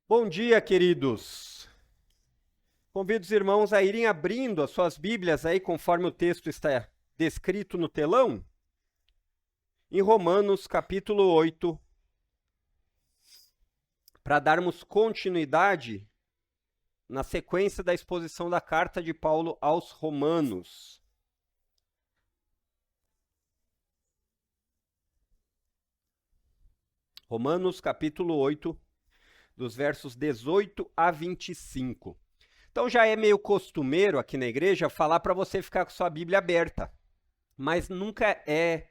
Bom dia, queridos. Convido os irmãos a irem abrindo as suas Bíblias aí, conforme o texto está descrito no telão, em Romanos capítulo 8, para darmos continuidade na sequência da exposição da carta de Paulo aos Romanos. Romanos capítulo 8, dos versos 18 a 25. Então já é meio costumeiro aqui na igreja falar para você ficar com sua Bíblia aberta, mas nunca é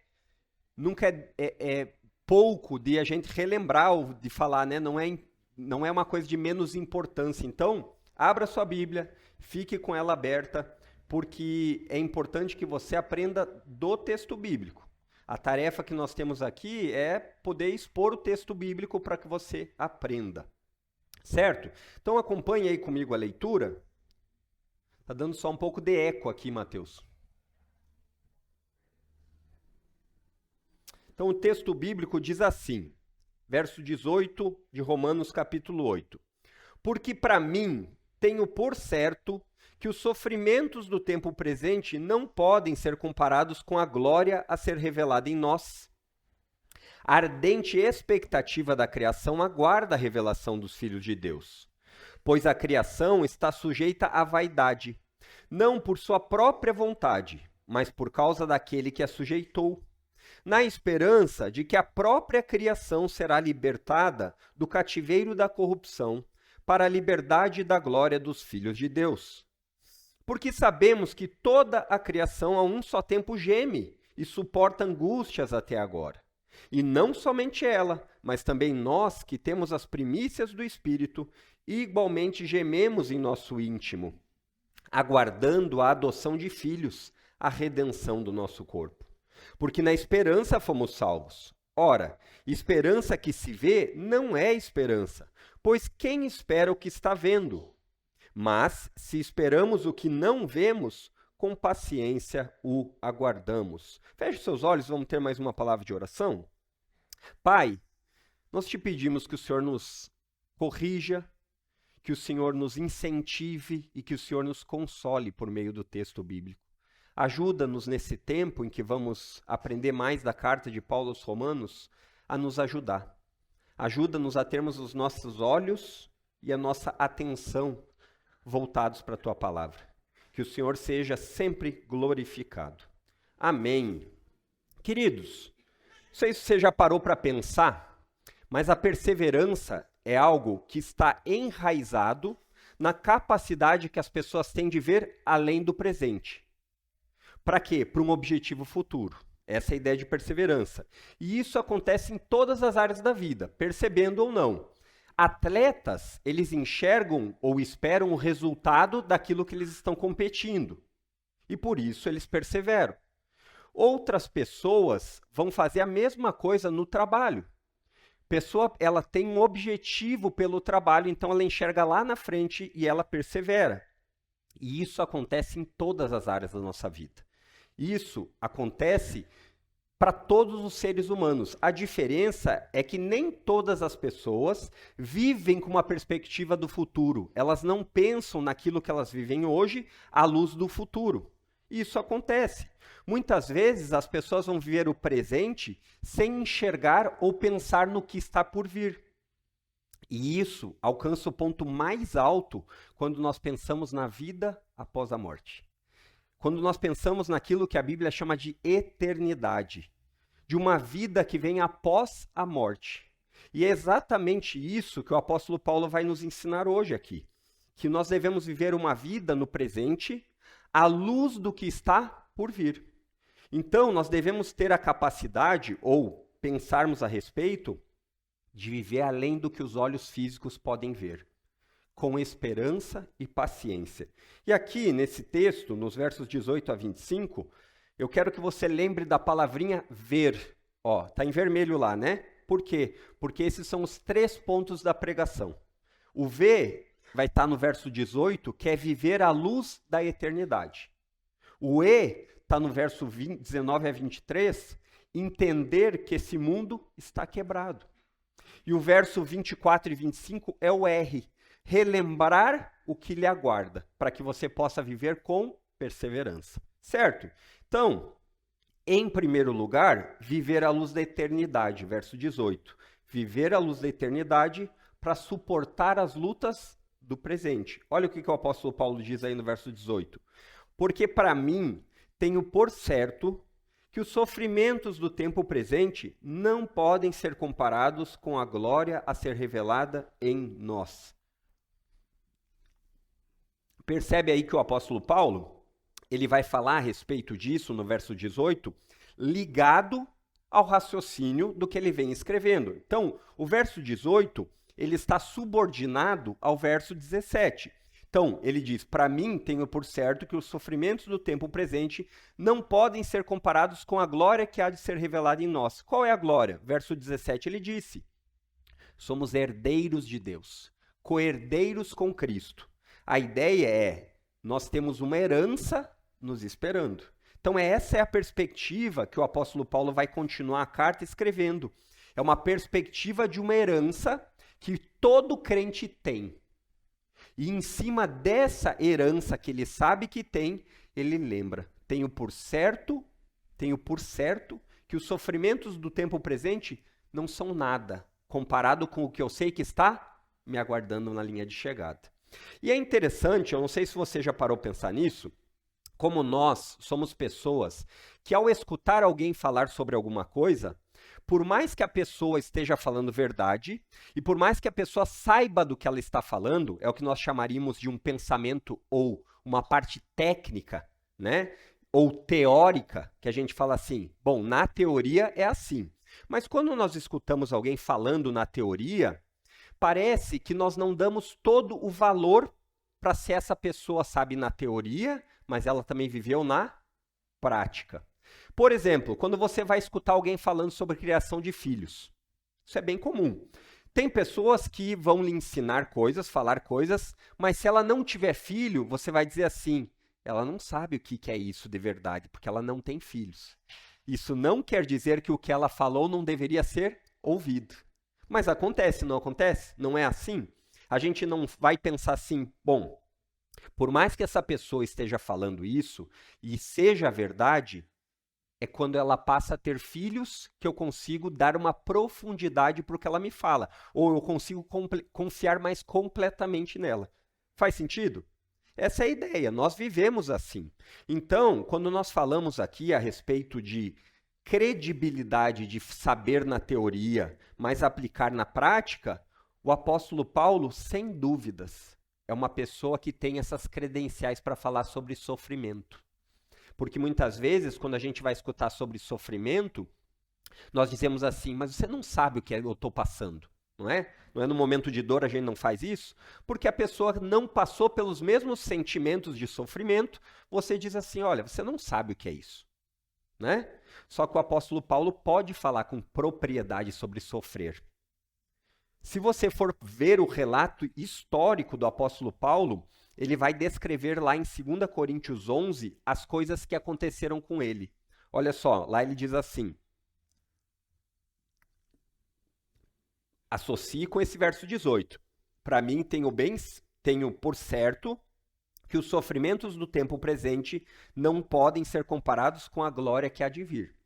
pouco de a gente relembrar ou de falar, né? Não é uma coisa de menos importância. Então, abra sua Bíblia, fique com ela aberta, porque é importante que você aprenda do texto bíblico. A tarefa que nós temos aqui é poder expor o texto bíblico para que você aprenda. Certo? Então acompanhe aí comigo a leitura. Está dando só um pouco de eco aqui, Mateus. Então o texto bíblico diz assim, verso 18 de Romanos capítulo 8. Porque para mim tenho por certo que os sofrimentos do tempo presente não podem ser comparados com a glória a ser revelada em nós. A ardente expectativa da criação aguarda a revelação dos filhos de Deus, pois a criação está sujeita à vaidade, não por sua própria vontade, mas por causa daquele que a sujeitou, na esperança de que a própria criação será libertada do cativeiro da corrupção para a liberdade da glória dos filhos de Deus. Porque sabemos que toda a criação a um só tempo geme e suporta angústias até agora. E não somente ela, mas também nós que temos as primícias do Espírito, igualmente gememos em nosso íntimo, aguardando a adoção de filhos, a redenção do nosso corpo. Porque na esperança fomos salvos. Ora, esperança que se vê não é esperança, pois quem espera o que está vendo? Mas, se esperamos o que não vemos, com paciência o aguardamos. Feche seus olhos, vamos ter mais uma palavra de oração. Pai, nós te pedimos que o Senhor nos corrija, que o Senhor nos incentive e que o Senhor nos console por meio do texto bíblico. Ajuda-nos nesse tempo em que vamos aprender mais da carta de Paulo aos Romanos a nos ajudar. Ajuda-nos a termos os nossos olhos e a nossa atenção voltados para a tua palavra. Que o Senhor seja sempre glorificado. Amém. Queridos, não sei se você já parou para pensar, mas a perseverança é algo que está enraizado na capacidade que as pessoas têm de ver além do presente. Para quê? Para um objetivo futuro. Essa é a ideia de perseverança. E isso acontece em todas as áreas da vida, percebendo ou não. Atletas, eles enxergam ou esperam o resultado daquilo que eles estão competindo. E por isso eles perseveram. Outras pessoas vão fazer a mesma coisa no trabalho. Pessoa, ela tem um objetivo pelo trabalho, então ela enxerga lá na frente e ela persevera. E isso acontece em todas as áreas da nossa vida. Isso acontece para todos os seres humanos. A diferença é que nem todas as pessoas vivem com uma perspectiva do futuro. Elas não pensam naquilo que elas vivem hoje à luz do futuro. Isso acontece. Muitas vezes as pessoas vão viver o presente sem enxergar ou pensar no que está por vir. E isso alcança o ponto mais alto quando nós pensamos na vida após a morte. Quando nós pensamos naquilo que a Bíblia chama de eternidade, de uma vida que vem após a morte. E é exatamente isso que o apóstolo Paulo vai nos ensinar hoje aqui, que nós devemos viver uma vida no presente à luz do que está por vir. Então, nós devemos ter a capacidade, ou pensarmos a respeito, de viver além do que os olhos físicos podem ver, com esperança e paciência. E aqui, nesse texto, nos versos 18 a 25, eu quero que você lembre da palavrinha ver. Ó, tá em vermelho lá, né? Por quê? Porque esses são os 3 pontos da pregação. O ver vai estar no verso 18, que é viver à luz da eternidade. O E está no verso 19 a 23, entender que esse mundo está quebrado. E o verso 24 e 25 é o R. Relembrar o que lhe aguarda, para que você possa viver com perseverança. Certo? Então, em primeiro lugar, viver à luz da eternidade, verso 18. Viver à luz da eternidade para suportar as lutas do presente. Olha o que o apóstolo Paulo diz aí no verso 18. Porque para mim, tenho por certo que os sofrimentos do tempo presente não podem ser comparados com a glória a ser revelada em nós. Percebe aí que o apóstolo Paulo, ele vai falar a respeito disso no verso 18, ligado ao raciocínio do que ele vem escrevendo. Então, o verso 18, ele está subordinado ao verso 17. Então, ele diz, para mim, tenho por certo que os sofrimentos do tempo presente não podem ser comparados com a glória que há de ser revelada em nós. Qual é a glória? Verso 17, ele disse, somos herdeiros de Deus, co-herdeiros com Cristo. A ideia é, nós temos uma herança nos esperando. Então, essa é a perspectiva que o apóstolo Paulo vai continuar a carta escrevendo. É uma perspectiva de uma herança que todo crente tem. E em cima dessa herança que ele sabe que tem, ele lembra. Tenho por certo que os sofrimentos do tempo presente não são nada, comparado com o que eu sei que está me aguardando na linha de chegada. E é interessante, eu não sei se você já parou para pensar nisso, como nós somos pessoas que ao escutar alguém falar sobre alguma coisa, por mais que a pessoa esteja falando verdade, e por mais que a pessoa saiba do que ela está falando, é o que nós chamaríamos de um pensamento ou uma parte técnica, né? Ou teórica, que a gente fala assim, bom, na teoria é assim. Mas quando nós escutamos alguém falando na teoria, parece que nós não damos todo o valor para se essa pessoa sabe na teoria, mas ela também viveu na prática. Por exemplo, quando você vai escutar alguém falando sobre criação de filhos, isso é bem comum. Tem pessoas que vão lhe ensinar coisas, falar coisas, mas se ela não tiver filho, você vai dizer assim, ela não sabe o que é isso de verdade, porque ela não tem filhos. Isso não quer dizer que o que ela falou não deveria ser ouvido. Mas acontece, não acontece? Não é assim? A gente não vai pensar assim, bom, por mais que essa pessoa esteja falando isso e seja verdade, é quando ela passa a ter filhos que eu consigo dar uma profundidade para o que ela me fala. Ou eu consigo confiar mais completamente nela. Faz sentido? Essa é a ideia. Nós vivemos assim. Então, quando nós falamos aqui a respeito de credibilidade de saber na teoria, mas aplicar na prática, o apóstolo Paulo, sem dúvidas, é uma pessoa que tem essas credenciais para falar sobre sofrimento. Porque muitas vezes, quando a gente vai escutar sobre sofrimento, nós dizemos assim, mas você não sabe o que eu estou passando, não é? Não é no momento de dor a gente não faz isso? Porque a pessoa não passou pelos mesmos sentimentos de sofrimento, você diz assim, olha, você não sabe o que é isso, né? Só que o apóstolo Paulo pode falar com propriedade sobre sofrer. Se você for ver o relato histórico do apóstolo Paulo, ele vai descrever lá em 2 Coríntios 11 as coisas que aconteceram com ele. Olha só, lá ele diz assim, associe com esse verso 18. Para mim, tenho por certo que os sofrimentos do tempo presente não podem ser comparados com a glória que há de vir.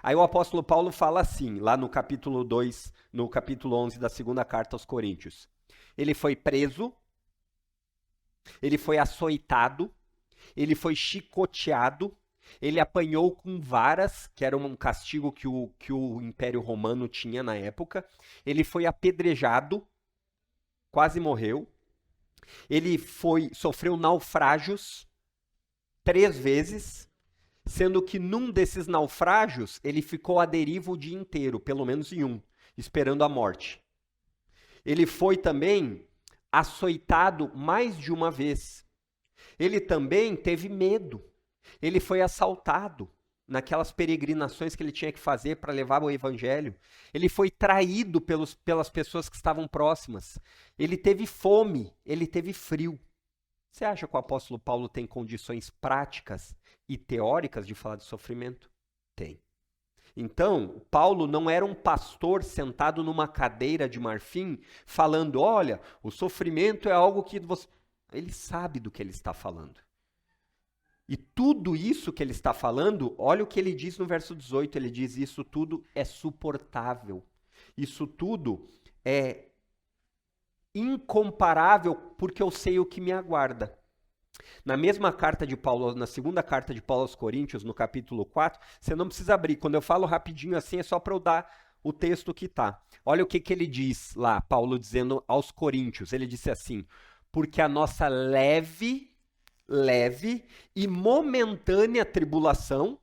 Aí o apóstolo Paulo fala assim, lá no capítulo 2, no capítulo 11 da segunda carta aos Coríntios. Ele foi preso, ele foi açoitado, ele foi chicoteado, ele apanhou com varas, que era um castigo que o Império Romano tinha na época. Ele foi apedrejado, quase morreu. Ele sofreu naufrágios 3 vezes, sendo que num desses naufrágios ele ficou à deriva o dia inteiro, pelo menos em um, esperando a morte. Ele foi também açoitado mais de uma vez. Ele também teve medo. Ele foi assaltado naquelas peregrinações que ele tinha que fazer para levar o evangelho. Ele foi traído pelas pessoas que estavam próximas. Ele teve fome, ele teve frio. Você acha que o apóstolo Paulo tem condições práticas e teóricas de falar de sofrimento? Tem. Então, Paulo não era um pastor sentado numa cadeira de marfim falando, olha, o sofrimento é algo que você... Ele sabe do que ele está falando. E tudo isso que ele está falando, olha o que ele diz no verso 18, ele diz, isso tudo é suportável. Isso tudo é incomparável porque eu sei o que me aguarda. Na mesma carta de Paulo, na segunda carta de Paulo aos Coríntios, no capítulo 4, você não precisa abrir. Quando eu falo rapidinho assim, é só para eu dar o texto que está. Olha o que ele diz lá, Paulo dizendo aos Coríntios. Ele disse assim, porque a nossa leve e momentânea tribulação,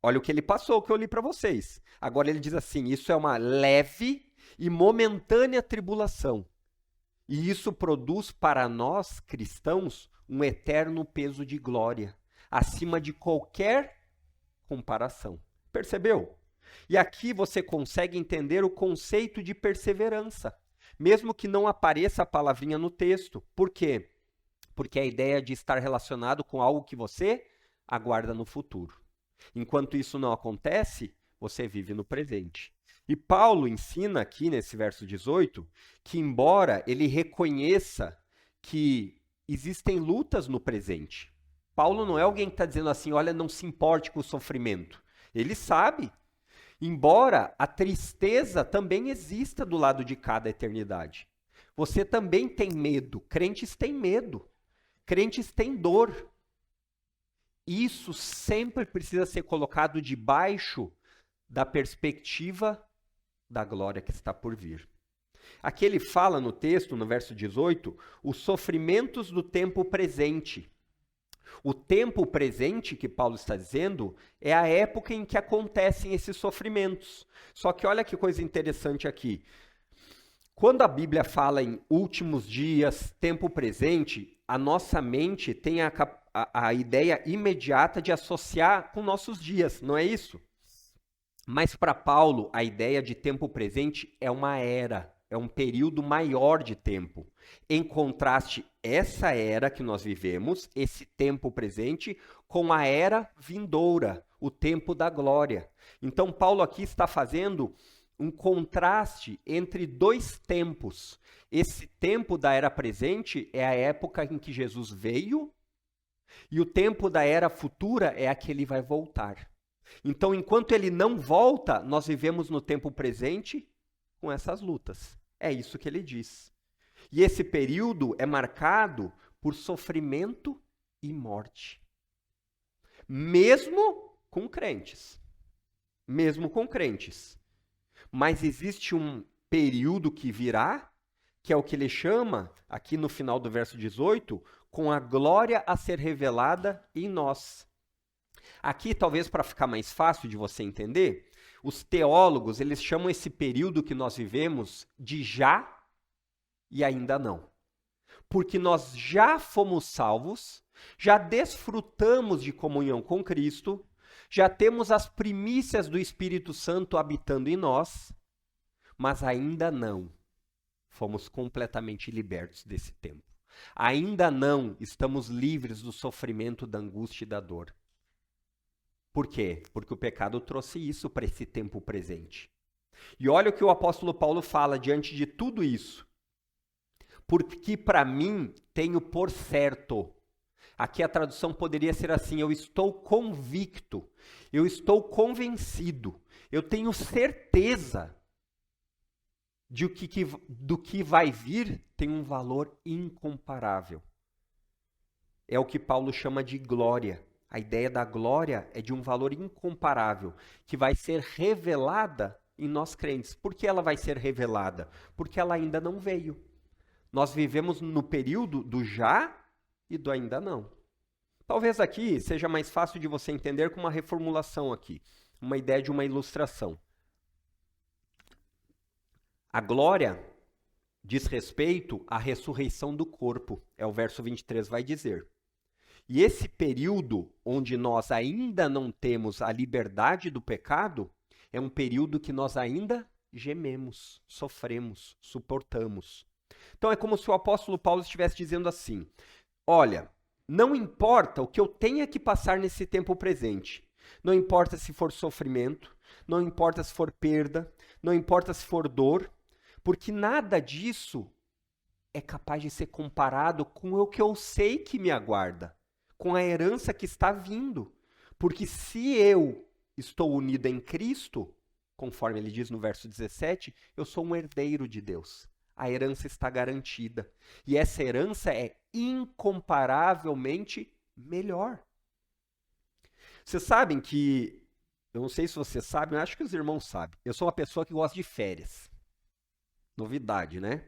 olha o que ele passou, o que eu li para vocês. Agora ele diz assim, isso é uma leve e momentânea tribulação. E isso produz para nós, cristãos, um eterno peso de glória, acima de qualquer comparação. Percebeu? E aqui você consegue entender o conceito de perseverança, mesmo que não apareça a palavrinha no texto. Por quê? Porque a ideia de estar relacionado com algo que você aguarda no futuro. Enquanto isso não acontece, você vive no presente. E Paulo ensina aqui nesse verso 18 que, embora ele reconheça que existem lutas no presente, Paulo não é alguém que está dizendo assim, olha, não se importe com o sofrimento. Ele sabe, embora a tristeza também exista do lado de cada eternidade. Você também tem medo, crentes têm medo, crentes têm dor. Isso sempre precisa ser colocado debaixo da perspectiva da glória que está por vir. Aqui ele fala no texto, no verso 18, os sofrimentos do tempo presente. O tempo presente que Paulo está dizendo é a época em que acontecem esses sofrimentos. Só que olha que coisa interessante aqui. Quando a Bíblia fala em últimos dias, tempo presente, a nossa mente tem a ideia imediata de associar com nossos dias, não é isso? Mas para Paulo, a ideia de tempo presente é uma era, é um período maior de tempo. Em contraste, essa era que nós vivemos, esse tempo presente, com a era vindoura, o tempo da glória. Então, Paulo aqui está fazendo um contraste entre dois tempos. Esse tempo da era presente é a época em que Jesus veio, e o tempo da era futura é a que ele vai voltar. Então, enquanto ele não volta, nós vivemos no tempo presente com essas lutas. É isso que ele diz. E esse período é marcado por sofrimento e morte. Mesmo com crentes. Mesmo com crentes. Mas existe um período que virá, que é o que ele chama, aqui no final do verso 18, com a glória a ser revelada em nós. Aqui, talvez para ficar mais fácil de você entender, os teólogos, eles chamam esse período que nós vivemos de já e ainda não. Porque nós já fomos salvos, já desfrutamos de comunhão com Cristo, já temos as primícias do Espírito Santo habitando em nós, mas ainda não fomos completamente libertos desse tempo. Ainda não estamos livres do sofrimento, da angústia e da dor. Por quê? Porque o pecado trouxe isso para esse tempo presente. E olha o que o apóstolo Paulo fala diante de tudo isso. Porque para mim tenho por certo. Aqui a tradução poderia ser assim, eu estou convicto, eu estou convencido, eu tenho certeza do que vai vir tem um valor incomparável. É o que Paulo chama de glória. A ideia da glória é de um valor incomparável, que vai ser revelada em nós crentes. Por que ela vai ser revelada? Porque ela ainda não veio. Nós vivemos no período do já e do ainda não. Talvez aqui seja mais fácil de você entender com uma reformulação aqui, uma ideia de uma ilustração. A glória diz respeito à ressurreição do corpo, é o verso 23 vai dizer. E esse período onde nós ainda não temos a liberdade do pecado, é um período que nós ainda gememos, sofremos, suportamos. Então é como se o apóstolo Paulo estivesse dizendo assim, olha, não importa o que eu tenha que passar nesse tempo presente, Não importa se for sofrimento, não importa se for perda, não importa se for dor, porque nada disso é capaz de ser comparado com o que eu sei que me aguarda, com a herança que está vindo. Porque se eu estou unido em Cristo, conforme ele diz no verso 17, eu sou um herdeiro de Deus. A herança está garantida. E essa herança é incomparavelmente melhor. Vocês sabem que, eu não sei se vocês sabem, eu acho que os irmãos sabem, eu sou uma pessoa que gosta de férias. Novidade, né?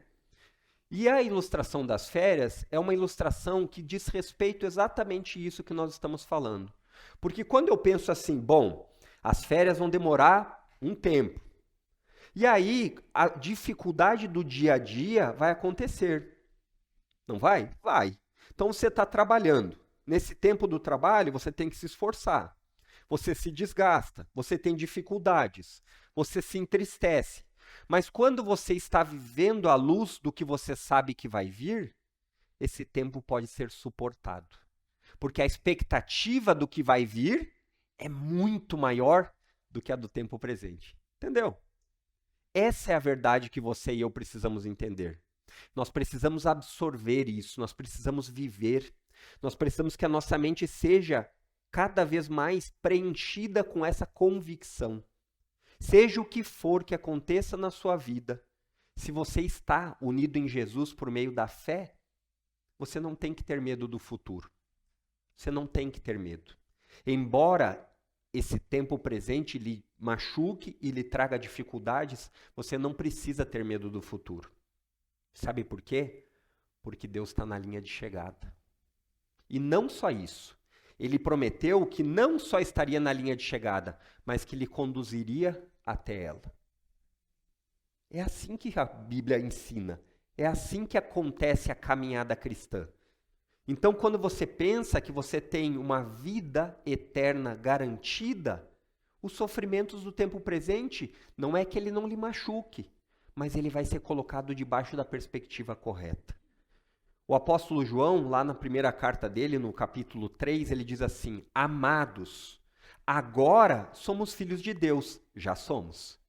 E a ilustração das férias é uma ilustração que diz respeito exatamente isso que nós estamos falando. Porque quando eu penso assim, bom, as férias vão demorar um tempo. E aí a dificuldade do dia a dia vai acontecer. Não vai? Vai. Então você está trabalhando. Nesse tempo do trabalho, você tem que se esforçar. Você se desgasta, você tem dificuldades, você se entristece. Mas quando você está vivendo à luz do que você sabe que vai vir, esse tempo pode ser suportado. Porque a expectativa do que vai vir é muito maior do que a do tempo presente. Entendeu? Essa é a verdade que você e eu precisamos entender. Nós precisamos absorver isso, nós precisamos viver, nós precisamos que a nossa mente seja cada vez mais preenchida com essa convicção. Seja o que for que aconteça na sua vida, se você está unido em Jesus por meio da fé, você não tem que ter medo do futuro. Você não tem que ter medo. Embora esse tempo presente lhe machuque e lhe traga dificuldades, você não precisa ter medo do futuro. Sabe por quê? Porque Deus está na linha de chegada. E não só isso. Ele prometeu que não só estaria na linha de chegada, mas que lhe conduziria até ela. É assim que a Bíblia ensina. É assim que acontece a caminhada cristã. Então, quando você pensa que você tem uma vida eterna garantida, os sofrimentos do tempo presente não é que ele não lhe machuque, mas ele vai ser colocado debaixo da perspectiva correta. O apóstolo João, lá na primeira carta dele, no capítulo 3, ele diz assim: amados, agora somos filhos de Deus, já somos.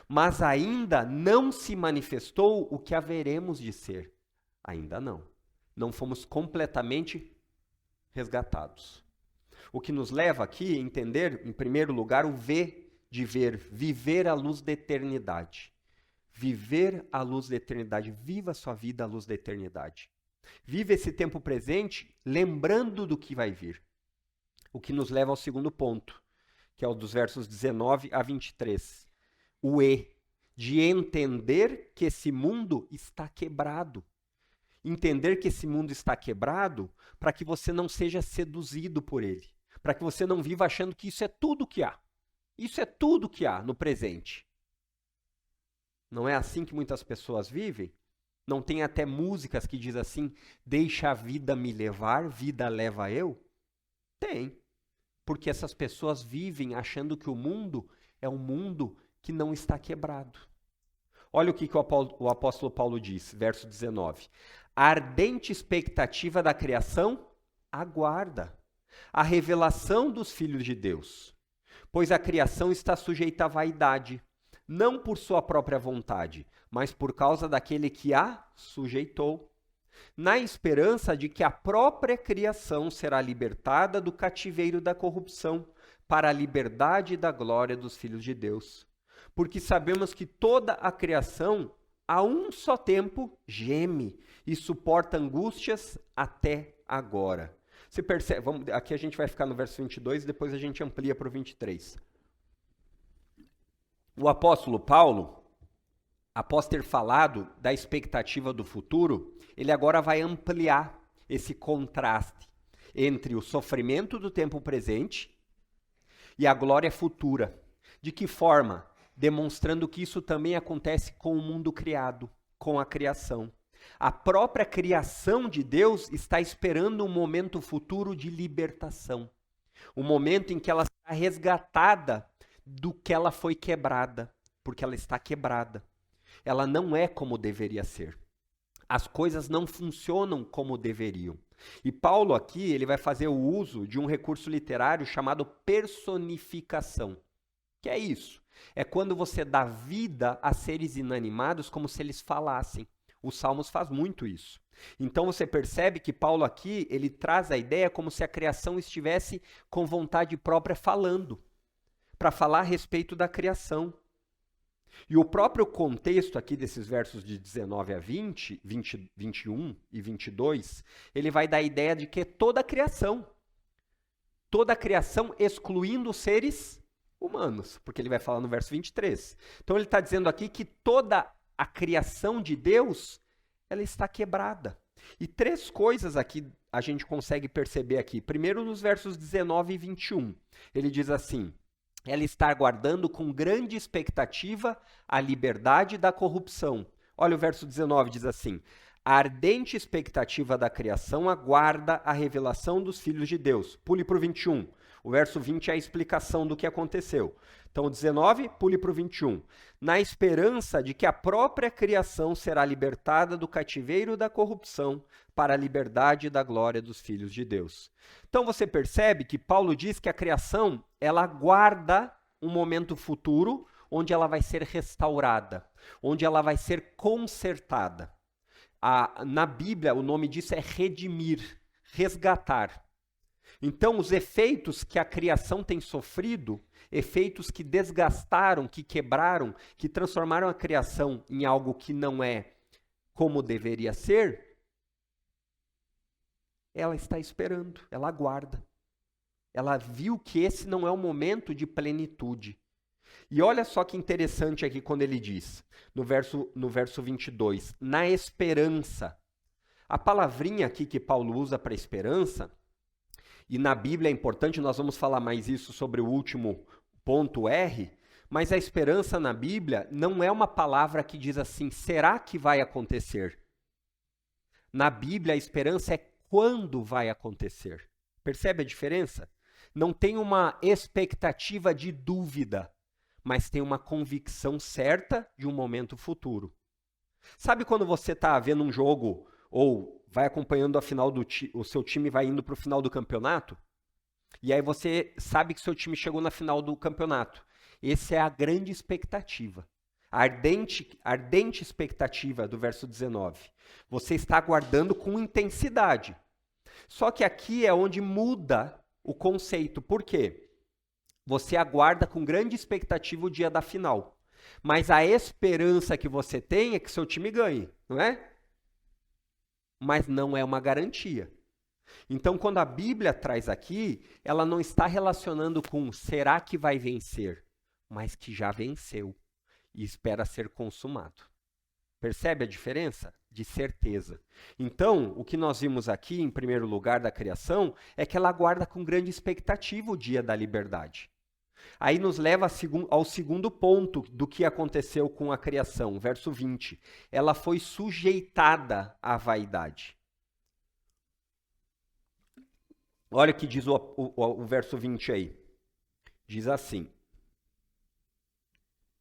Mas ainda não se manifestou o que haveremos de ser. Ainda não. Não fomos completamente resgatados. O que nos leva aqui a entender, em primeiro lugar, o V de ver, viver à luz da eternidade. Viver à luz da eternidade. Viva a sua vida à luz da eternidade. Viva esse tempo presente lembrando do que vai vir. O que nos leva ao segundo ponto, que é o dos versos 19 a 23. O E, de entender que esse mundo está quebrado. Entender que esse mundo está quebrado para que você não seja seduzido por ele. Para que você não viva achando que isso é tudo que há. Isso é tudo que há no presente. Não é assim que muitas pessoas vivem? Não tem até músicas que diz assim, deixa a vida me levar, vida leva eu? Tem. Porque essas pessoas vivem achando que o mundo é um mundo que não está quebrado. Olha o que o apóstolo Paulo diz, verso 19. A ardente expectativa da criação aguarda a revelação dos filhos de Deus, pois a criação está sujeita à vaidade, não por sua própria vontade, mas por causa daquele que a sujeitou, na esperança de que a própria criação será libertada do cativeiro da corrupção para a liberdade da glória dos filhos de Deus. Porque sabemos que toda a criação, a um só tempo, geme e suporta angústias até agora. Você percebe? Aqui a gente vai ficar no verso 22 e depois a gente amplia para o 23. O apóstolo Paulo, após ter falado da expectativa do futuro, ele agora vai ampliar esse contraste entre o sofrimento do tempo presente e a glória futura. De que forma? Demonstrando que isso também acontece com o mundo criado, com a criação. A própria criação de Deus está esperando um momento futuro de libertação. Um momento em que ela será resgatada do que ela foi quebrada, porque ela está quebrada. Ela não é como deveria ser. As coisas não funcionam como deveriam. E Paulo aqui, ele vai fazer o uso de um recurso literário chamado personificação. Que é isso? É quando você dá vida a seres inanimados como se eles falassem. Os Salmos faz muito isso. Então você percebe que Paulo aqui, ele traz a ideia como se a criação estivesse com vontade própria falando, para falar a respeito da criação. E o próprio contexto aqui desses versos de 19 a 20, 21 e 22, ele vai dar a ideia de que toda a criação excluindo os seres humanos, porque ele vai falar no verso 23. Então ele está dizendo aqui que toda a criação de Deus, ela está quebrada. E três coisas aqui a gente consegue perceber aqui. Primeiro nos versos 19 e 21. Ele diz assim: ela está aguardando com grande expectativa a liberdade da corrupção. Olha o verso 19, diz assim: a ardente expectativa da criação aguarda a revelação dos filhos de Deus. Pule para o 21. O verso 20 é a explicação do que aconteceu. Então, 19, pule para o 21. Na esperança de que a própria criação será libertada do cativeiro da corrupção para a liberdade da glória dos filhos de Deus. Então, você percebe que Paulo diz que a criação, ela aguarda um momento futuro onde ela vai ser restaurada, onde ela vai ser consertada. Na Bíblia, o nome disso é redimir, resgatar. Então, os efeitos que a criação tem sofrido, efeitos que desgastaram, que quebraram, que transformaram a criação em algo que não é como deveria ser, ela está esperando, ela aguarda. Ela viu que esse não é o momento de plenitude. E olha só que interessante aqui quando ele diz, no verso 22, na esperança. A palavrinha aqui que Paulo usa para esperança, e na Bíblia é importante, nós vamos falar mais isso sobre o último ponto R, mas a esperança na Bíblia não é uma palavra que diz assim, será que vai acontecer? Na Bíblia, a esperança é quando vai acontecer. Percebe a diferença? Não tem uma expectativa de dúvida, mas tem uma convicção certa de um momento futuro. Sabe quando você está vendo um jogo ou vai acompanhando a final o seu time vai indo para o final do campeonato, e aí você sabe que seu time chegou na final do campeonato. Essa é a grande expectativa. A ardente expectativa do verso 19. Você está aguardando com intensidade. Só que aqui é onde muda o conceito. Por quê? Você aguarda com grande expectativa o dia da final. Mas a esperança que você tem é que seu time ganhe, não é? Mas não é uma garantia. Então, quando a Bíblia traz aqui, ela não está relacionando com será que vai vencer, mas que já venceu e espera ser consumado. Percebe a diferença? De certeza. Então, o que nós vimos aqui, em primeiro lugar, da criação, é que ela aguarda com grande expectativa o dia da liberdade. Aí nos leva ao segundo ponto do que aconteceu com a criação, verso 20. Ela foi sujeitada à vaidade. Olha o que diz o verso 20 aí. Diz assim,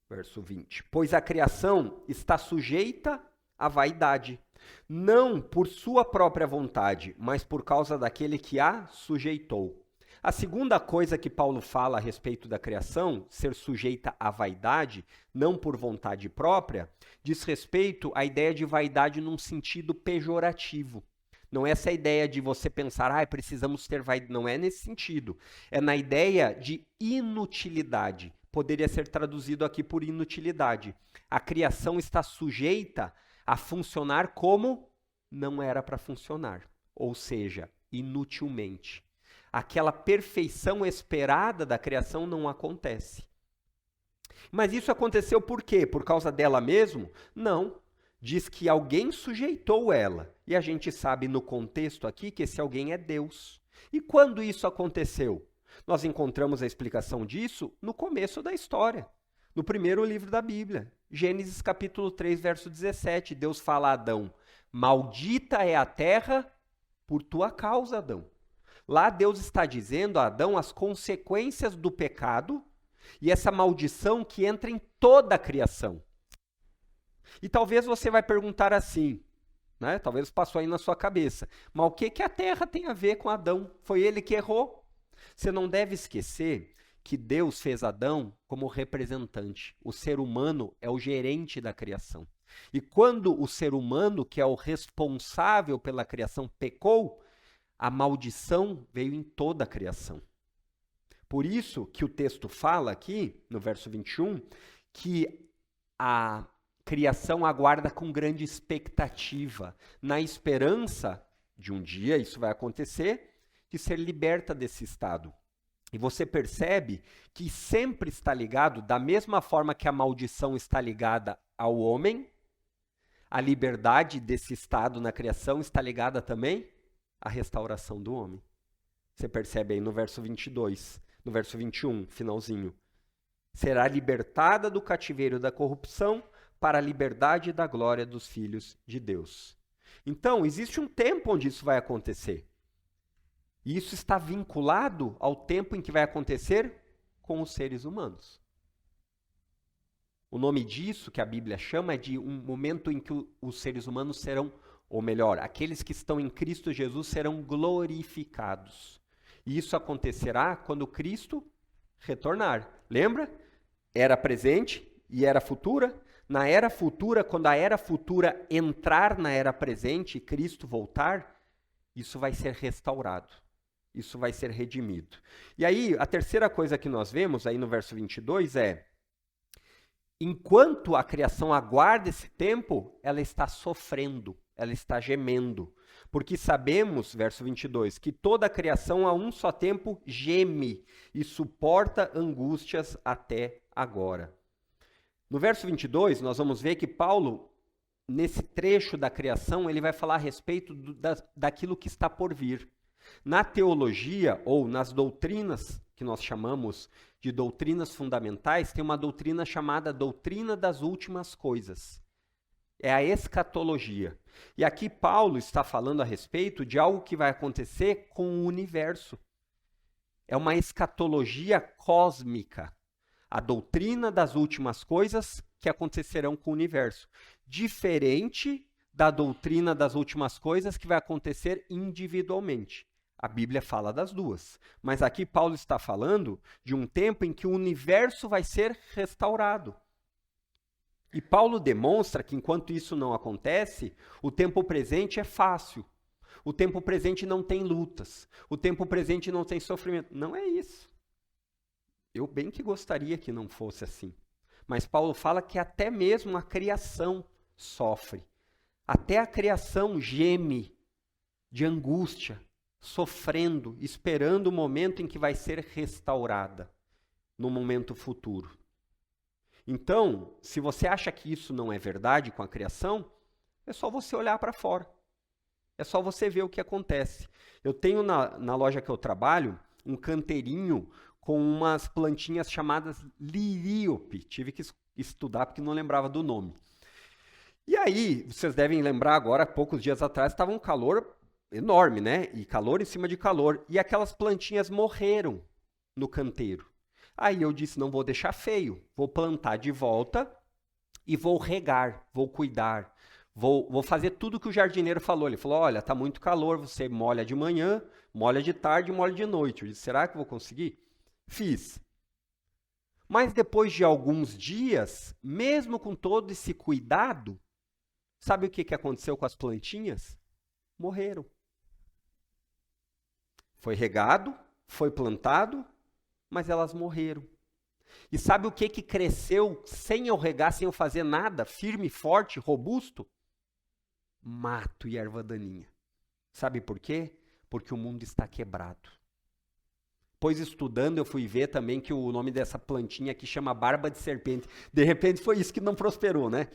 verso 20. Pois a criação está sujeita à vaidade, não por sua própria vontade, mas por causa daquele que a sujeitou. A segunda coisa que Paulo fala a respeito da criação, ser sujeita à vaidade, não por vontade própria, diz respeito à ideia de vaidade num sentido pejorativo. Não é essa ideia de você pensar, precisamos ter vaidade. Não é nesse sentido. É na ideia de inutilidade. Poderia ser traduzido aqui por inutilidade. A criação está sujeita a funcionar como não era para funcionar. Ou seja, inutilmente. Aquela perfeição esperada da criação não acontece. Mas isso aconteceu por quê? Por causa dela mesmo? Não. Diz que alguém sujeitou ela. E a gente sabe no contexto aqui que esse alguém é Deus. E quando isso aconteceu? Nós encontramos a explicação disso no começo da história. No primeiro livro da Bíblia. Gênesis capítulo 3, verso 17. Deus fala a Adão, maldita é a terra por tua causa, Adão. Lá Deus está dizendo a Adão as consequências do pecado e essa maldição que entra em toda a criação. E talvez você vai perguntar assim, né? Talvez passou aí na sua cabeça. Mas o que a terra tem a ver com Adão? Foi ele que errou. Você não deve esquecer que Deus fez Adão como representante. O ser humano é o gerente da criação. E quando o ser humano, que é o responsável pela criação, pecou, a maldição veio em toda a criação. Por isso que o texto fala aqui, no verso 21, que a criação aguarda com grande expectativa, na esperança de um dia, isso vai acontecer, de ser liberta desse estado. E você percebe que sempre está ligado, da mesma forma que a maldição está ligada ao homem, a liberdade desse estado na criação está ligada também à restauração do homem. Você percebe aí no verso 22, no verso 21, finalzinho. Será libertada do cativeiro da corrupção para a liberdade da glória dos filhos de Deus. Então, existe um tempo onde isso vai acontecer. E isso está vinculado ao tempo em que vai acontecer com os seres humanos. O nome disso, que a Bíblia chama, é de um momento em que os seres humanos serão, ou melhor, aqueles que estão em Cristo Jesus serão glorificados. E isso acontecerá quando Cristo retornar. Lembra? Era presente e era futura. Na era futura, quando a era futura entrar na era presente e Cristo voltar, isso vai ser restaurado. Isso vai ser redimido. E aí, a terceira coisa que nós vemos aí no verso 22 é: enquanto a criação aguarda esse tempo, ela está sofrendo, ela está gemendo. Porque sabemos, verso 22, que toda a criação a um só tempo geme e suporta angústias até agora. No verso 22, nós vamos ver que Paulo, nesse trecho da criação, ele vai falar a respeito daquilo que está por vir. Na teologia, ou nas doutrinas, que nós chamamos de doutrinas fundamentais, tem uma doutrina chamada doutrina das últimas coisas. É a escatologia. E aqui Paulo está falando a respeito de algo que vai acontecer com o universo. É uma escatologia cósmica. A doutrina das últimas coisas que acontecerão com o universo. Diferente da doutrina das últimas coisas que vai acontecer individualmente. A Bíblia fala das duas. Mas aqui Paulo está falando de um tempo em que o universo vai ser restaurado. E Paulo demonstra que enquanto isso não acontece, o tempo presente é fácil. O tempo presente não tem lutas. O tempo presente não tem sofrimento. Não é isso. Eu bem que gostaria que não fosse assim. Mas Paulo fala que até mesmo a criação sofre. Até a criação geme de angústia, sofrendo, esperando o momento em que vai ser restaurada, no momento futuro. Então, se você acha que isso não é verdade com a criação, é só você olhar para fora. É só você ver o que acontece. Eu tenho na loja que eu trabalho um canteirinho com umas plantinhas chamadas liríope. Tive que estudar porque não lembrava do nome. E aí, vocês devem lembrar agora, poucos dias atrás, estava um calor enorme, né? E calor em cima de calor. E aquelas plantinhas morreram no canteiro. Aí eu disse, não vou deixar feio, vou plantar de volta e vou regar, vou cuidar, vou fazer tudo que o jardineiro falou. Ele falou, olha, está muito calor, você molha de manhã, molha de tarde e molha de noite. Eu disse, será que eu vou conseguir? Fiz. Mas depois de alguns dias, mesmo com todo esse cuidado, sabe o que aconteceu com as plantinhas? Morreram. Foi regado, foi plantado, mas elas morreram. E sabe o que cresceu sem eu regar, sem eu fazer nada, firme, forte, robusto? Mato e erva daninha. Sabe por quê? Porque o mundo está quebrado. Pois estudando eu fui ver também que o nome dessa plantinha aqui chama barba de serpente. De repente foi isso que não prosperou, né?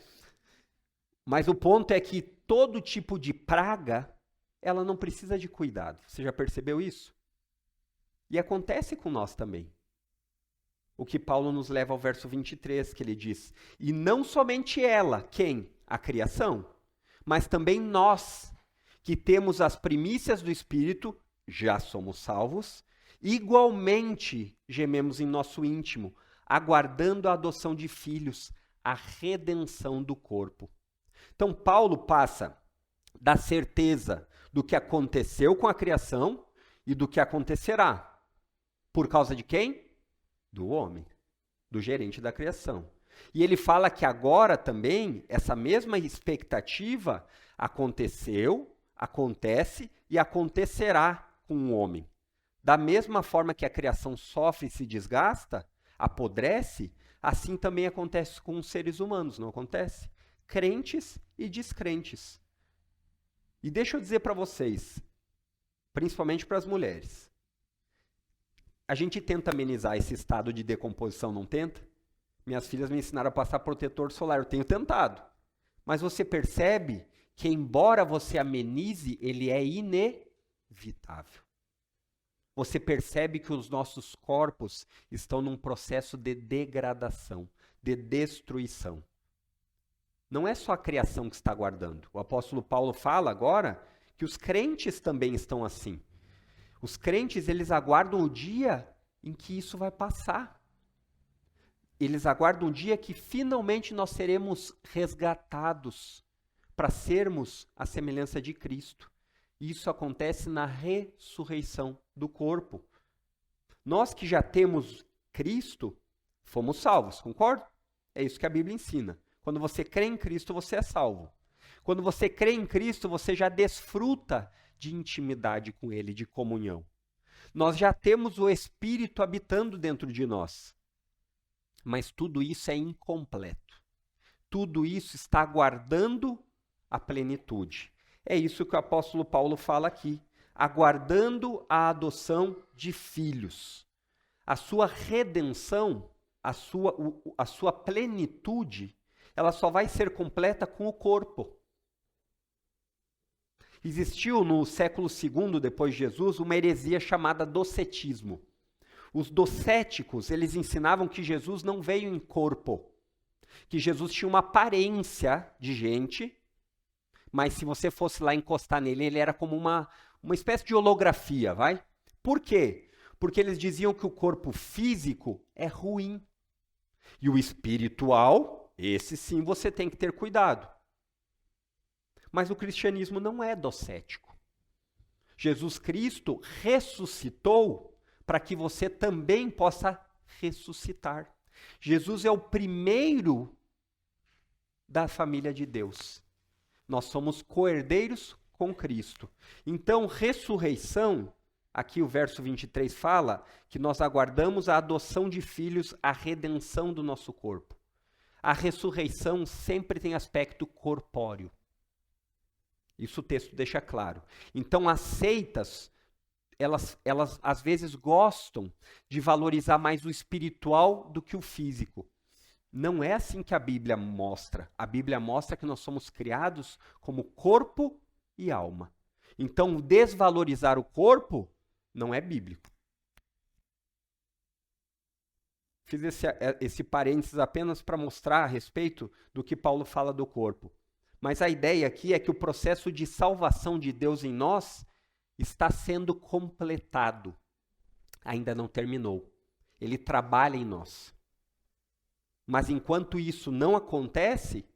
Mas o ponto é que todo tipo de praga, ela não precisa de cuidado. Você já percebeu isso? E acontece com nós também. O que Paulo nos leva ao verso 23, que ele diz, e não somente ela, quem? A criação, mas também nós, que temos as primícias do Espírito, já somos salvos, igualmente gememos em nosso íntimo, aguardando a adoção de filhos, a redenção do corpo. Então Paulo passa da certeza do que aconteceu com a criação e do que acontecerá. Por causa de quem? Do homem, do gerente da criação. E ele fala que agora também, essa mesma expectativa aconteceu, acontece e acontecerá com o homem. Da mesma forma que a criação sofre e se desgasta, apodrece, assim também acontece com os seres humanos, não acontece? Crentes e descrentes. E deixa eu dizer para vocês, principalmente para as mulheres, a gente tenta amenizar esse estado de decomposição, não tenta? Minhas filhas me ensinaram a passar protetor solar, eu tenho tentado. Mas você percebe que, embora você amenize, ele é inevitável. Você percebe que os nossos corpos estão num processo de degradação, de destruição. Não é só a criação que está aguardando. O apóstolo Paulo fala agora que os crentes também estão assim. Os crentes, eles aguardam o dia em que isso vai passar. Eles aguardam o dia que finalmente nós seremos resgatados para sermos a semelhança de Cristo. Isso acontece na ressurreição do corpo. Nós que já temos Cristo, fomos salvos, concorda? É isso que a Bíblia ensina. Quando você crê em Cristo, você é salvo. Quando você crê em Cristo, você já desfruta de intimidade com Ele, de comunhão. Nós já temos o Espírito habitando dentro de nós. Mas tudo isso é incompleto. Tudo isso está aguardando a plenitude. É isso que o apóstolo Paulo fala aqui. Aguardando a adoção de filhos. A sua redenção, a sua plenitude, ela só vai ser completa com o corpo. Existiu no século II depois de Jesus uma heresia chamada docetismo. Os docéticos, eles ensinavam que Jesus não veio em corpo, que Jesus tinha uma aparência de gente, mas se você fosse lá encostar nele, ele era como uma espécie de holografia, vai? Por quê? Porque eles diziam que o corpo físico é ruim. E o espiritual, esse sim você tem que ter cuidado. Mas o cristianismo não é docético. Jesus Cristo ressuscitou para que você também possa ressuscitar. Jesus é o primeiro da família de Deus. Nós somos co-herdeiros com Cristo. Então, ressurreição, aqui o verso 23 fala que nós aguardamos a adoção de filhos, a redenção do nosso corpo. A ressurreição sempre tem aspecto corpóreo. Isso o texto deixa claro. Então, as seitas, elas às vezes gostam de valorizar mais o espiritual do que o físico. Não é assim que a Bíblia mostra. A Bíblia mostra que nós somos criados como corpo e alma. Então, desvalorizar o corpo não é bíblico. Fiz esse parênteses apenas para mostrar a respeito do que Paulo fala do corpo. Mas a ideia aqui é que o processo de salvação de Deus em nós está sendo completado. Ainda não terminou. Ele trabalha em nós. Mas enquanto isso não acontece,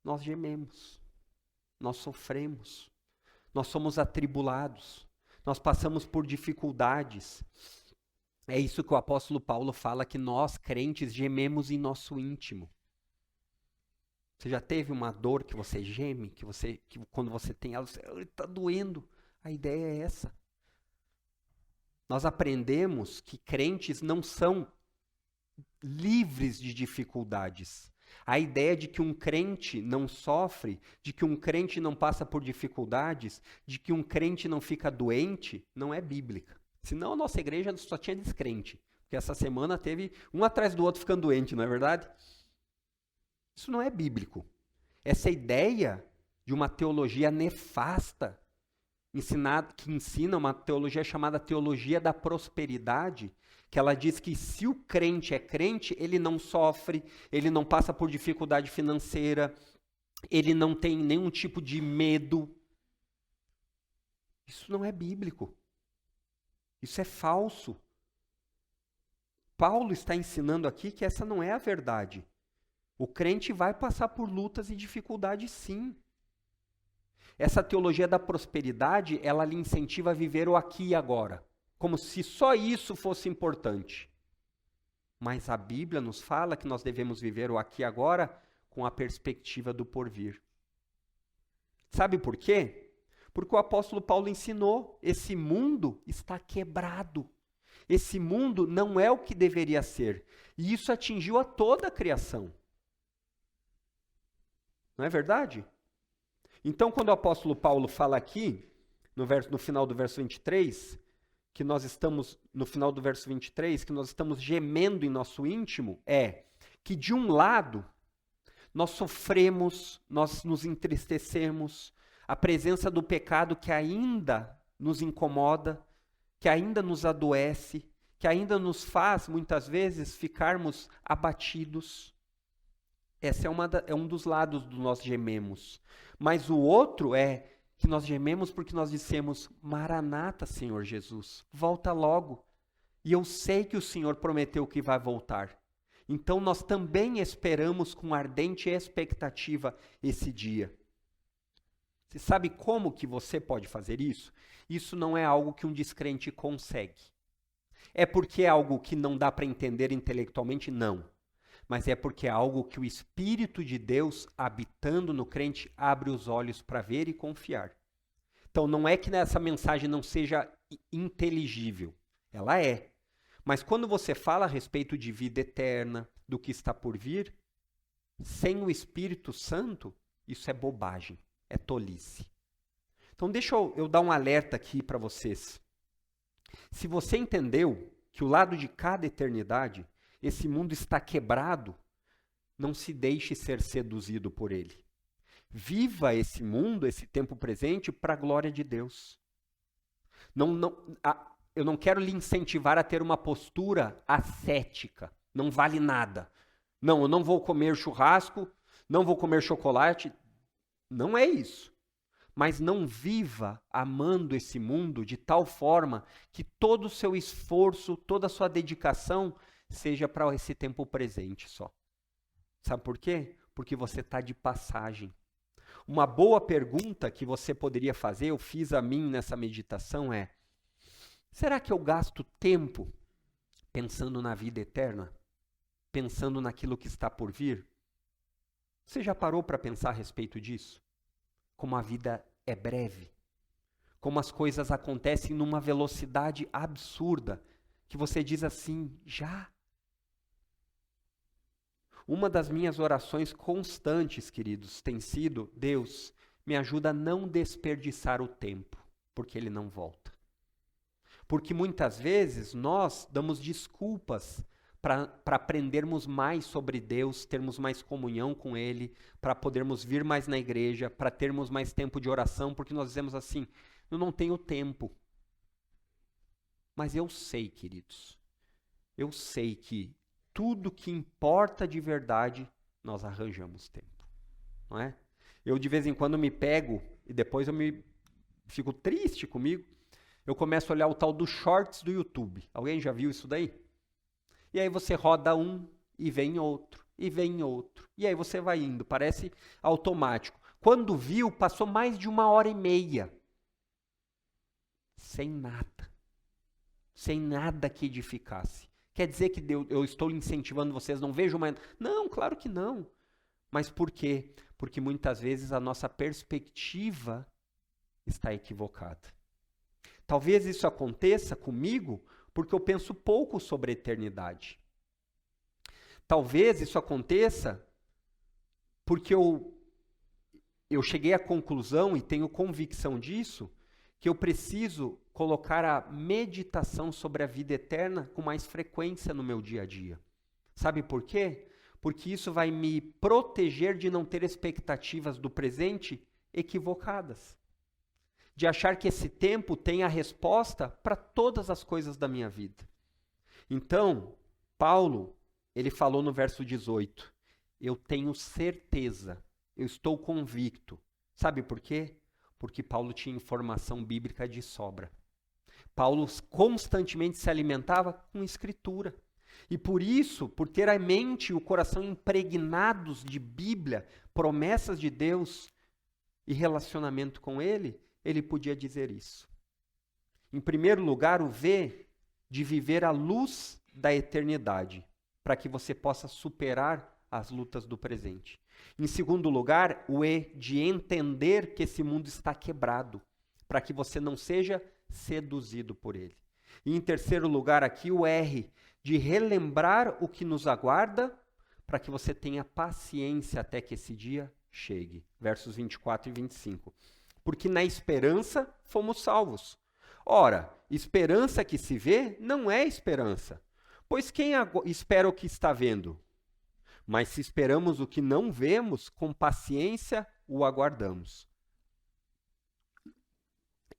nós gememos, nós sofremos, nós somos atribulados, nós passamos por dificuldades. É isso que o apóstolo Paulo fala, que nós, crentes, gememos em nosso íntimo. Você já teve uma dor que você geme, que quando você tem ela, está doendo? A ideia é essa. Nós aprendemos que crentes não são livres de dificuldades. A ideia de que um crente não sofre, de que um crente não passa por dificuldades, de que um crente não fica doente, não é bíblica. Senão a nossa igreja só tinha descrente. Porque essa semana teve um atrás do outro ficando doente, não é verdade? Isso não é bíblico. Essa ideia de uma teologia nefasta, que ensina uma teologia chamada teologia da prosperidade, que ela diz que se o crente é crente, ele não sofre, ele não passa por dificuldade financeira, ele não tem nenhum tipo de medo. Isso não é bíblico. Isso é falso. Paulo está ensinando aqui que essa não é a verdade. O crente vai passar por lutas e dificuldades, sim. Essa teologia da prosperidade, ela lhe incentiva a viver o aqui e agora, como se só isso fosse importante. Mas a Bíblia nos fala que nós devemos viver o aqui e agora com a perspectiva do porvir. Sabe por quê? Porque o apóstolo Paulo ensinou, esse mundo está quebrado. Esse mundo não é o que deveria ser. E isso atingiu a toda a criação. Não é verdade? Então, quando o apóstolo Paulo fala aqui, no final do verso 23, que nós estamos, no final do verso 23, que nós estamos gemendo em nosso íntimo, é que de um lado, nós sofremos, nós nos entristecemos, a presença do pecado que ainda nos incomoda, que ainda nos adoece, que ainda nos faz, muitas vezes, ficarmos abatidos. Esse é um dos lados do nós gememos. Mas o outro é que nós gememos porque nós dissemos, Maranata, Senhor Jesus, volta logo. E eu sei que o Senhor prometeu que vai voltar. Então nós também esperamos com ardente expectativa esse dia. Você sabe como que você pode fazer isso? Isso não é algo que um descrente consegue. É porque é algo que não dá para entender intelectualmente? Não. Mas é porque é algo que o Espírito de Deus, habitando no crente, abre os olhos para ver e confiar. Então não é que essa mensagem não seja inteligível. Ela é. Mas quando você fala a respeito de vida eterna, do que está por vir, sem o Espírito Santo, isso é bobagem, é tolice. Então deixa eu dar um alerta aqui para vocês. Se você entendeu que o lado de cada eternidade, esse mundo está quebrado, não se deixe ser seduzido por ele. Viva esse mundo, esse tempo presente, para a glória de Deus. Eu não quero lhe incentivar a ter uma postura ascética. Não vale nada. Não, eu não vou comer churrasco, não vou comer chocolate. Não é isso. Mas não viva amando esse mundo de tal forma que todo o seu esforço, toda a sua dedicação seja para esse tempo presente só. Sabe por quê? Porque você está de passagem. Uma boa pergunta que você poderia fazer, eu fiz a mim nessa meditação é, será que eu gasto tempo pensando na vida eterna? Pensando naquilo que está por vir? Você já parou para pensar a respeito disso? Como a vida é breve. Como as coisas acontecem numa velocidade absurda. Que você diz assim, já? Uma das minhas orações constantes, queridos, tem sido, Deus, me ajuda a não desperdiçar o tempo, porque ele não volta. Porque muitas vezes nós damos desculpas para aprendermos mais sobre Deus, termos mais comunhão com Ele, para podermos vir mais na igreja, para termos mais tempo de oração, porque nós dizemos assim, eu não tenho tempo. Mas eu sei, queridos, eu sei que tudo que importa de verdade, nós arranjamos tempo, não é? Eu de vez em quando me pego, e depois eu fico triste comigo, eu começo a olhar o tal dos shorts do YouTube. Alguém já viu isso daí? E aí você roda um, e vem outro, e vem outro. E aí você vai indo, parece automático. Quando viu, passou mais de 1h30. Sem nada. Sem nada que edificasse. Quer dizer que eu estou incentivando vocês, não vejam mais... Não, claro que não. Mas por quê? Porque muitas vezes a nossa perspectiva está equivocada. Talvez isso aconteça comigo porque eu penso pouco sobre a eternidade. Talvez isso aconteça porque eu cheguei à conclusão e tenho convicção disso, que eu preciso colocar a meditação sobre a vida eterna com mais frequência no meu dia a dia. Sabe por quê? Porque isso vai me proteger de não ter expectativas do presente equivocadas. De achar que esse tempo tem a resposta para todas as coisas da minha vida. Então, Paulo, ele falou no verso 18, eu tenho certeza, eu estou convicto. Sabe por quê? Porque Paulo tinha informação bíblica de sobra. Paulo constantemente se alimentava com escritura. E por isso, por ter a mente e o coração impregnados de Bíblia, promessas de Deus, e relacionamento com Ele, ele podia dizer isso. Em primeiro lugar, o V de viver à luz da eternidade, para que você possa superar as lutas do presente. Em segundo lugar, o E de entender que esse mundo está quebrado, para que você não seja seduzido por ele. E em terceiro lugar, aqui o R de relembrar o que nos aguarda, para que você tenha paciência até que esse dia chegue. Versos 24 e 25. Porque na esperança fomos salvos. Ora, esperança que se vê não é esperança, pois quem espera o que está vendo? Mas se esperamos o que não vemos, com paciência o aguardamos.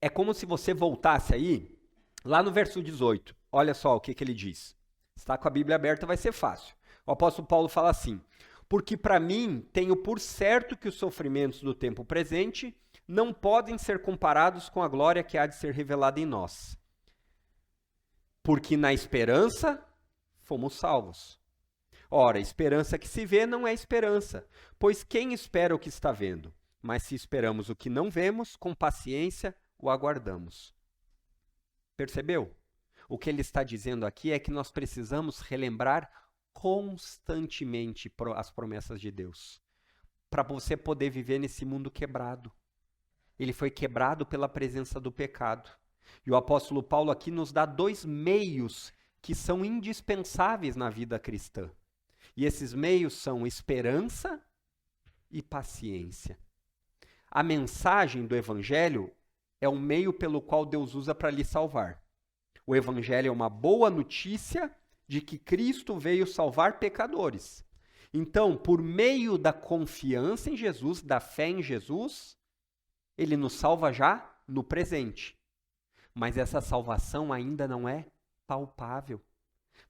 É como se você voltasse aí, lá no verso 18. Olha só o que ele diz. Se está com a Bíblia aberta, vai ser fácil. O apóstolo Paulo fala assim: porque para mim tenho por certo que os sofrimentos do tempo presente não podem ser comparados com a glória que há de ser revelada em nós. Porque na esperança fomos salvos. Ora, esperança que se vê não é esperança, pois quem espera o que está vendo? Mas se esperamos o que não vemos, com paciência o aguardamos. Percebeu? O que ele está dizendo aqui é que nós precisamos relembrar constantemente as promessas de Deus, para você poder viver nesse mundo quebrado. Ele foi quebrado pela presença do pecado. E o apóstolo Paulo aqui nos dá dois meios que são indispensáveis na vida cristã. E esses meios são esperança e paciência. A mensagem do Evangelho é um meio pelo qual Deus usa para lhe salvar. O Evangelho é uma boa notícia de que Cristo veio salvar pecadores. Então, por meio da confiança em Jesus, da fé em Jesus, ele nos salva já no presente. Mas essa salvação ainda não é palpável.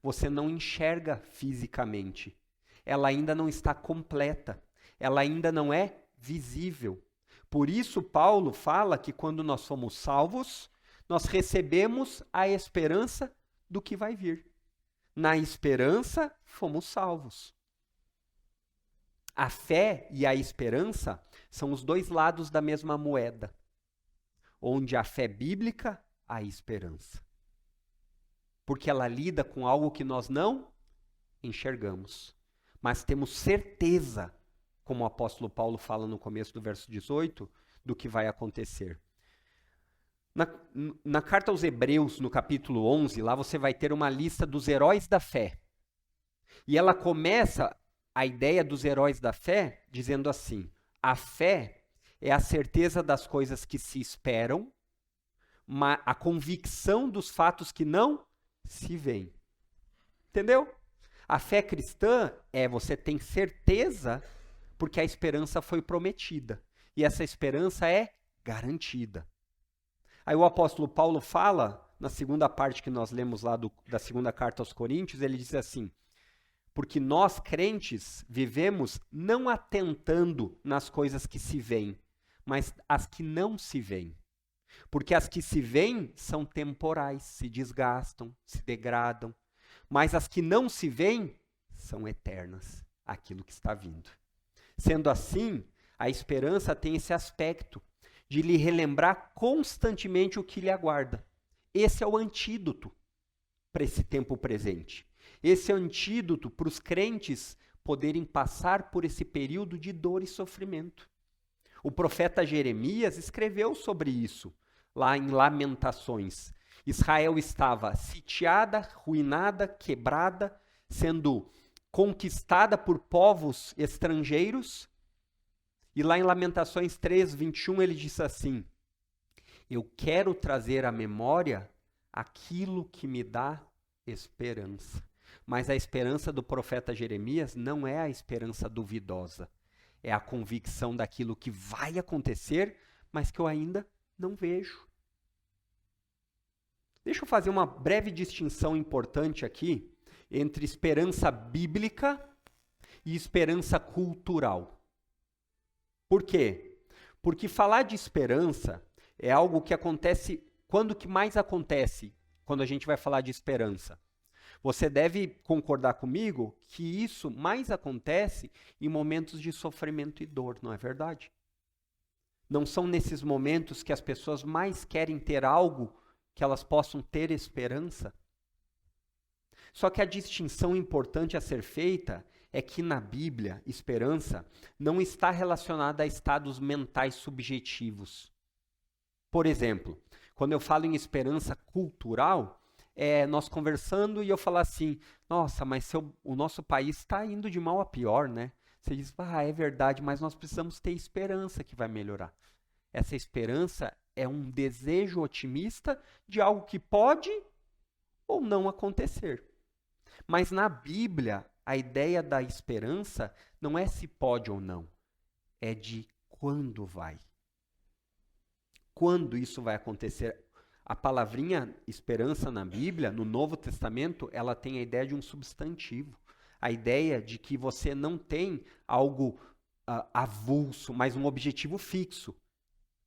Você não enxerga fisicamente. Ela ainda não está completa. Ela ainda não é visível. Por isso, Paulo fala que quando nós somos salvos, nós recebemos a esperança do que vai vir. Na esperança, fomos salvos. A fé e a esperança são os dois lados da mesma moeda, onde a fé bíblica, a esperança. Porque ela lida com algo que nós não enxergamos, mas temos certeza, como o apóstolo Paulo fala no começo do verso 18, do que vai acontecer. Na carta aos Hebreus, no capítulo 11, lá você vai ter uma lista dos heróis da fé. E ela começa a ideia dos heróis da fé dizendo assim: a fé é a certeza das coisas que se esperam, a convicção dos fatos que não se veem. Entendeu? A fé cristã é você tem certeza porque a esperança foi prometida. E essa esperança é garantida. Aí o apóstolo Paulo fala, na segunda parte que nós lemos lá da segunda carta aos Coríntios, ele diz assim: porque nós crentes vivemos não atentando nas coisas que se veem, mas as que não se veem. Porque as que se veem são temporais, se desgastam, se degradam. Mas as que não se veem são eternas, aquilo que está vindo. Sendo assim, a esperança tem esse aspecto de lhe relembrar constantemente o que lhe aguarda. Esse é o antídoto para esse tempo presente. Esse é o antídoto para os crentes poderem passar por esse período de dor e sofrimento. O profeta Jeremias escreveu sobre isso, lá em Lamentações. Israel estava sitiada, ruinada, quebrada, sendo conquistada por povos estrangeiros. E lá em Lamentações 3, 21, ele diz assim: eu quero trazer à memória aquilo que me dá esperança. Mas a esperança do profeta Jeremias não é a esperança duvidosa. É a convicção daquilo que vai acontecer, mas que eu ainda não vejo. Deixa eu fazer uma breve distinção importante aqui entre esperança bíblica e esperança cultural. Por quê? Porque falar de esperança é algo que acontece, quando que mais acontece quando a gente vai falar de esperança? Você deve concordar comigo que isso mais acontece em momentos de sofrimento e dor, não é verdade? Não são nesses momentos que as pessoas mais querem ter algo que elas possam ter esperança? Só que a distinção importante a ser feita é que na Bíblia, esperança não está relacionada a estados mentais subjetivos. Por exemplo, quando eu falo em esperança cultural, nós conversando e eu falar assim, nossa, mas o nosso país está indo de mal a pior, né? Você diz, é verdade, mas nós precisamos ter esperança que vai melhorar. Essa esperança é um desejo otimista de algo que pode ou não acontecer. Mas na Bíblia, a ideia da esperança não é se pode ou não, é de quando vai. Quando isso vai acontecer. A palavrinha esperança na Bíblia, no Novo Testamento, ela tem a ideia de um substantivo. A ideia de que você não tem algo avulso, mas um objetivo fixo.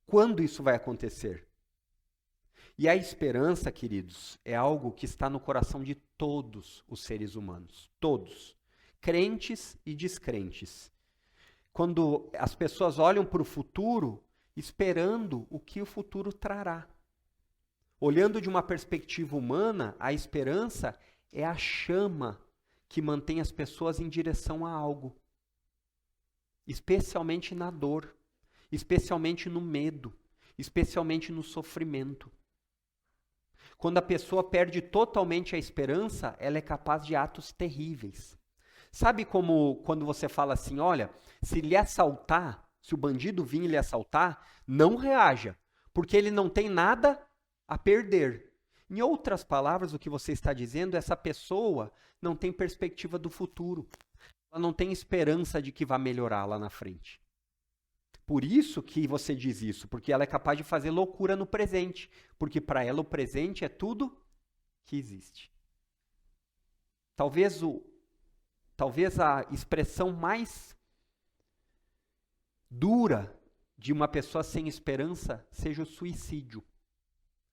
Quando isso vai acontecer? E a esperança, queridos, é algo que está no coração de todos os seres humanos. Todos. Crentes e descrentes. Quando as pessoas olham para o futuro, esperando o que o futuro trará. Olhando de uma perspectiva humana, a esperança é a chama que mantém as pessoas em direção a algo. Especialmente na dor, especialmente no medo, especialmente no sofrimento. Quando a pessoa perde totalmente a esperança, ela é capaz de atos terríveis. Sabe como quando você fala assim, olha, se lhe assaltar, se o bandido vir lhe assaltar, não reaja, porque ele não tem nada a perder. Em outras palavras, o que você está dizendo, essa pessoa não tem perspectiva do futuro. Ela não tem esperança de que vai melhorar lá na frente. Por isso que você diz isso, porque ela é capaz de fazer loucura no presente, porque para ela o presente é tudo que existe. Talvez a expressão mais dura de uma pessoa sem esperança seja o suicídio.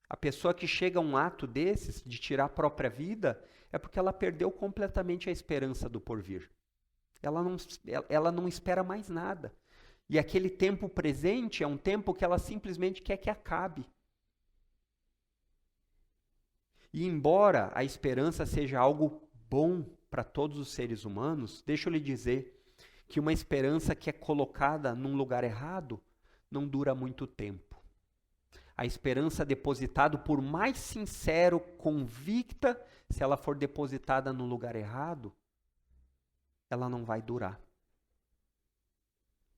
A pessoa que chega a um ato desses, de tirar a própria vida, é porque ela perdeu completamente a esperança do porvir. Ela não espera mais nada. E aquele tempo presente é um tempo que ela simplesmente quer que acabe. E embora a esperança seja algo bom para todos os seres humanos, deixa eu lhe dizer que uma esperança que é colocada num lugar errado não dura muito tempo. A esperança depositada, por mais sincero, convicta, se ela for depositada no lugar errado, ela não vai durar.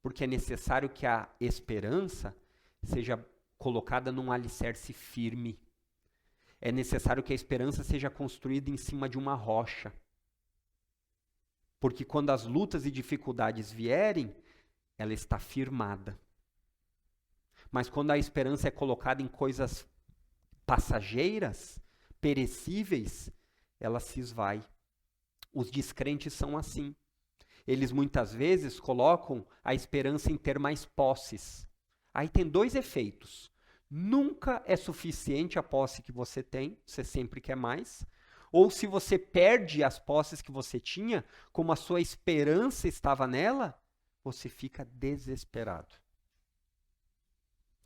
Porque é necessário que a esperança seja colocada num alicerce firme. É necessário que a esperança seja construída em cima de uma rocha. Porque quando as lutas e dificuldades vierem, ela está firmada. Mas quando a esperança é colocada em coisas passageiras, perecíveis, ela se esvai. Os descrentes são assim. Eles muitas vezes colocam a esperança em ter mais posses. Aí tem dois efeitos. Nunca é suficiente a posse que você tem, você sempre quer mais. Ou se você perde as posses que você tinha, como a sua esperança estava nela, você fica desesperado.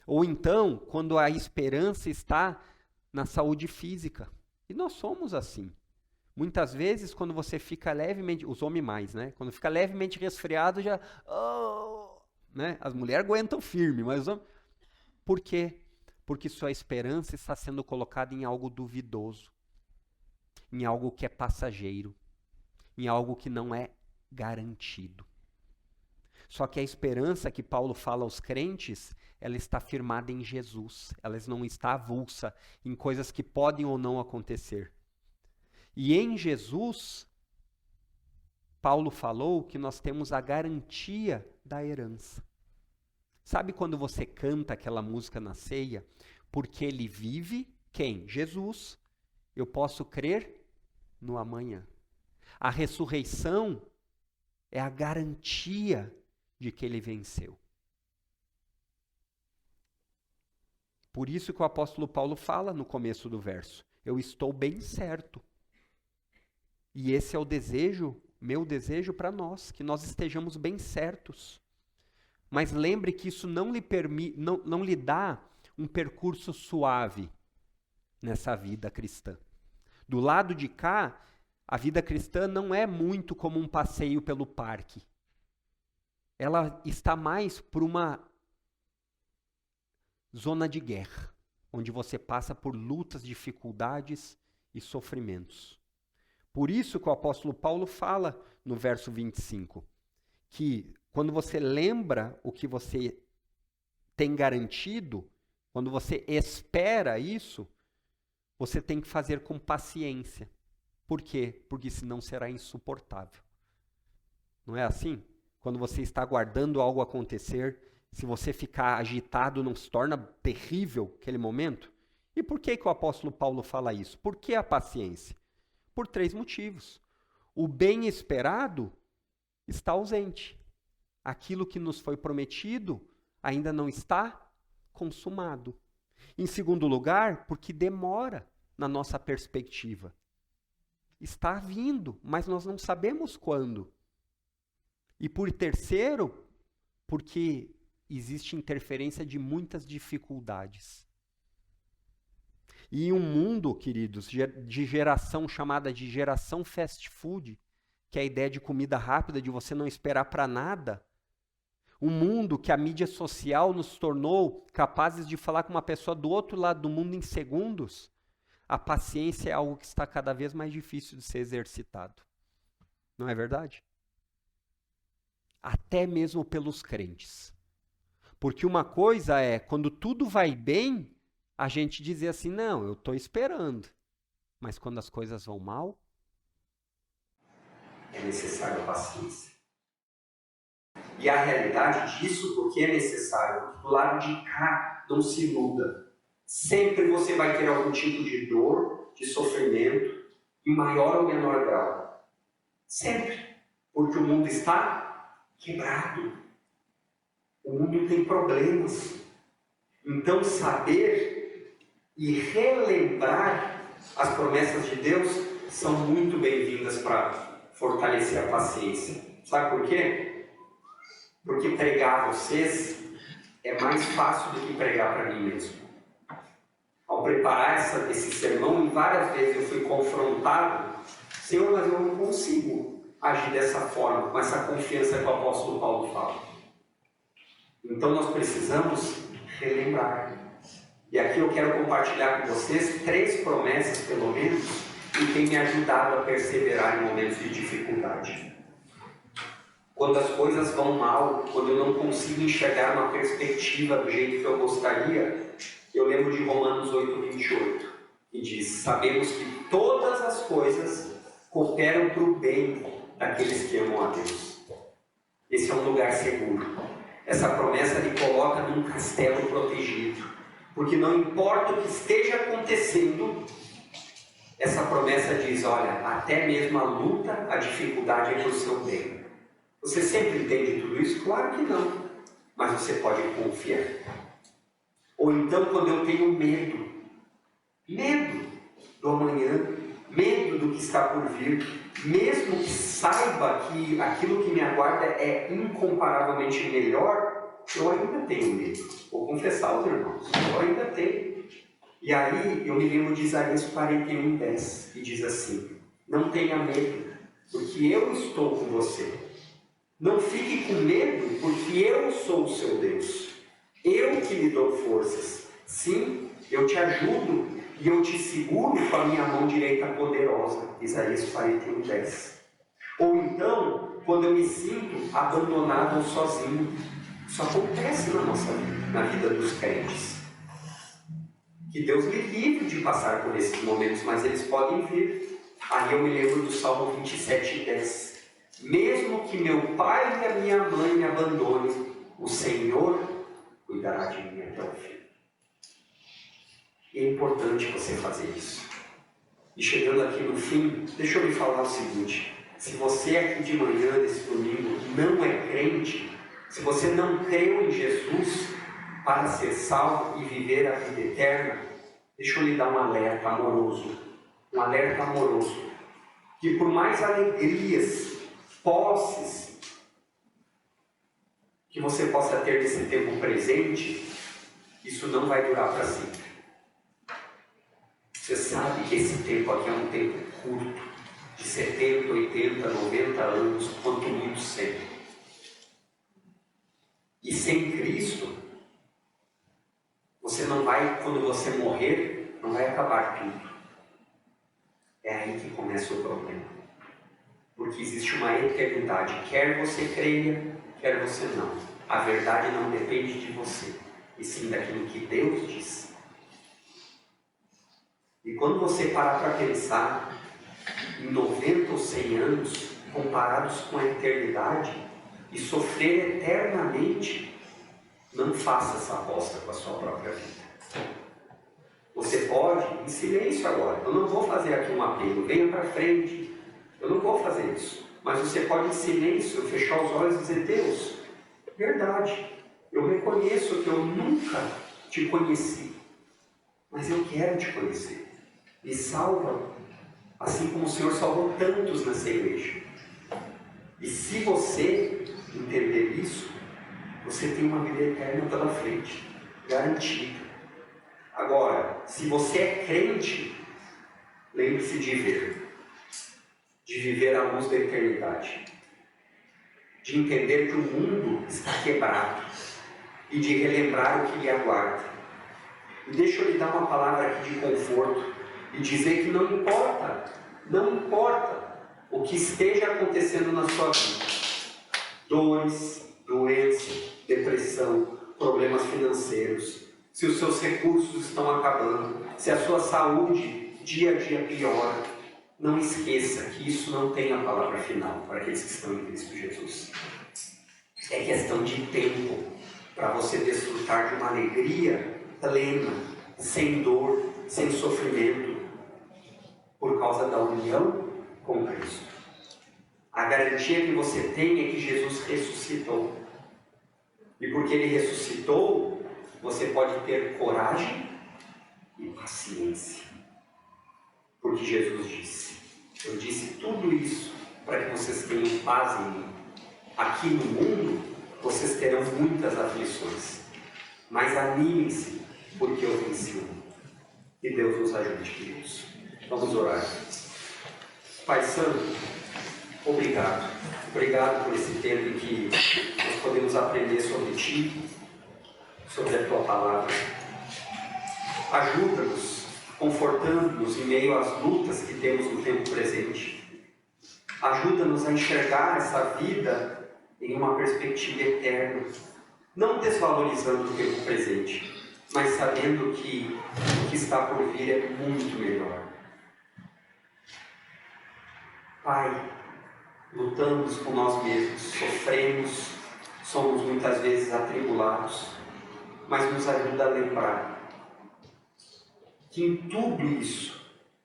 Ou então, quando a esperança está na saúde física. E nós somos assim. Muitas vezes, quando você fica levemente, os homens mais, né? Quando fica levemente resfriado, já... né? As mulheres aguentam firme, mas os homens... Por quê? Porque sua esperança está sendo colocada em algo duvidoso, em algo que é passageiro, em algo que não é garantido. Só que a esperança que Paulo fala aos crentes, ela está firmada em Jesus, ela não está avulsa em coisas que podem ou não acontecer. E em Jesus, Paulo falou que nós temos a garantia da herança. Sabe quando você canta aquela música na ceia? Porque ele vive, quem? Jesus. Eu posso crer no amanhã. A ressurreição é a garantia de que ele venceu. Por isso que o apóstolo Paulo fala no começo do verso: eu estou bem certo. E esse é o desejo, meu desejo para nós, que nós estejamos bem certos. Mas lembre que isso não lhe dá um percurso suave nessa vida cristã. Do lado de cá, a vida cristã não é muito como um passeio pelo parque. Ela está mais por uma zona de guerra, onde você passa por lutas, dificuldades e sofrimentos. Por isso que o apóstolo Paulo fala no verso 25, que quando você lembra o que você tem garantido, quando você espera isso, você tem que fazer com paciência. Por quê? Porque senão será insuportável. Não é assim? Quando você está aguardando algo acontecer, se você ficar agitado, não se torna terrível aquele momento? E por que o apóstolo Paulo fala isso? Por que a paciência? Por 3 motivos. O bem esperado está ausente. Aquilo que nos foi prometido ainda não está consumado. Em segundo lugar, porque demora na nossa perspectiva. Está vindo, mas nós não sabemos quando. E por terceiro, porque existe interferência de muitas dificuldades. E em um mundo, queridos, de geração chamada de geração fast food, que é a ideia de comida rápida, de você não esperar para nada, um mundo que a mídia social nos tornou capazes de falar com uma pessoa do outro lado do mundo em segundos, a paciência é algo que está cada vez mais difícil de ser exercitado. Não é verdade? Até mesmo pelos crentes. Porque uma coisa é, quando tudo vai bem, a gente dizer assim, não, eu estou esperando. Mas quando as coisas vão mal, é necessário paciência. E a realidade disso, porque é necessário, porque do lado de cá não se iluda. Sempre você vai ter algum tipo de dor, de sofrimento, em maior ou menor grau. Sempre. Porque o mundo está quebrado. O mundo tem problemas. Então, saber e relembrar as promessas de Deus são muito bem-vindas para fortalecer a paciência. Sabe por quê? Porque pregar a vocês é mais fácil do que pregar para mim mesmo. Ao preparar esse sermão, várias vezes eu fui confrontado, Senhor, mas eu não consigo agir dessa forma, com essa confiança que o apóstolo Paulo fala. Então nós precisamos relembrar. E aqui eu quero compartilhar com vocês 3 promessas, pelo menos, que têm me ajudado a perseverar em momentos de dificuldade. Quando as coisas vão mal, quando eu não consigo enxergar uma perspectiva do jeito que eu gostaria, eu lembro de Romanos 8:28, que diz, sabemos que todas as coisas cooperam para o bem daqueles que amam a Deus. Esse é um lugar seguro. Essa promessa lhe coloca num castelo protegido. Porque não importa o que esteja acontecendo, essa promessa diz, olha, até mesmo a luta, a dificuldade é para o seu bem. Você sempre entende tudo isso? Claro que não. Mas você pode confiar. Ou então quando eu tenho medo do amanhã, medo do que está por vir, mesmo que saiba que aquilo que me aguarda é incomparavelmente melhor, eu ainda tenho medo. Vou confessar aos irmãos, eu ainda tenho. E aí eu me lembro de Isaías 41:10, que diz assim, não tenha medo, porque eu estou com você. Não fique com medo, porque eu sou o seu Deus. Eu que lhe dou forças. Sim, eu te ajudo e eu te seguro com a minha mão direita poderosa. Isaías 41:10. Ou então, quando eu me sinto abandonado ou sozinho. Isso acontece na nossa vida, na vida dos crentes. Que Deus me livre de passar por esses momentos, mas eles podem vir. Aí eu me lembro do Salmo 27:10. Mesmo que meu pai e a minha mãe me abandonem, o Senhor cuidará de mim até o fim. E é importante você fazer isso. E chegando aqui no fim, deixa eu lhe falar o seguinte. Se você aqui de manhã, nesse domingo, não é crente, se você não creu em Jesus para ser salvo e viver a vida eterna, deixa eu lhe dar um alerta amoroso. Um alerta amoroso. Que por mais alegrias, posses, que você possa ter nesse tempo presente, isso não vai durar para sempre. Você sabe que esse tempo aqui é um tempo curto, de 70, 80, 90 anos, quanto muito 100. E sem Cristo, você não vai, quando você morrer, não vai acabar tudo. É aí que começa o problema. Porque existe uma eternidade, quer você creia, quer você não. A verdade não depende de você, e sim daquilo que Deus diz. E quando você parar para pensar em 90 ou 100 anos, comparados com a eternidade, e sofrer eternamente, não faça essa aposta com a sua própria vida. Você pode, em silêncio agora, eu não vou fazer aqui um apelo, venha para frente, eu não vou fazer isso. Mas você pode, em silêncio, fechar os olhos e dizer: Deus, verdade, eu reconheço que eu nunca te conheci, mas eu quero te conhecer. Me salva, assim como o Senhor salvou tantos nessa igreja. E se você entender isso, você tem uma vida eterna pela frente, garantida. Agora, se você é crente, lembre-se de viver à luz da eternidade, de entender que o mundo está quebrado e de relembrar o que lhe aguarda. E deixa eu lhe dar uma palavra aqui de conforto e dizer que não importa o que esteja acontecendo na sua vida, dores, doença, depressão, problemas financeiros, se os seus recursos estão acabando, se a sua saúde dia a dia piora, não esqueça que isso não tem a palavra final para aqueles que estão em Cristo Jesus. É questão de tempo para você desfrutar de uma alegria plena, sem dor, sem sofrimento, por causa da união com Cristo. A garantia que você tem é que Jesus ressuscitou. E porque Ele ressuscitou, você pode ter coragem e paciência. Porque Jesus disse: eu disse tudo isso para que vocês tenham paz em mim. Aqui no mundo, vocês terão muitas aflições. Mas animem-se, porque eu venci o mundo. E Deus nos ajude, queridos. Vamos orar. Pai Santo, obrigado. Obrigado por esse tempo em que nós podemos aprender sobre Ti, sobre a Tua palavra. Ajuda-nos, confortando-nos em meio às lutas que temos no tempo presente. Ajuda-nos a enxergar essa vida em uma perspectiva eterna, não desvalorizando o tempo presente, mas sabendo que o que está por vir é muito melhor. Pai, lutamos com nós mesmos, sofremos, somos muitas vezes atribulados, mas nos ajuda a lembrar que em tudo isso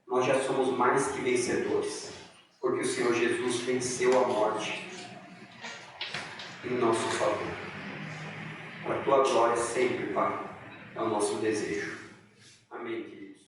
nós já somos mais que vencedores, porque o Senhor Jesus venceu a morte em nosso favor. Para a Tua glória sempre, Pai, é o nosso desejo. Amém.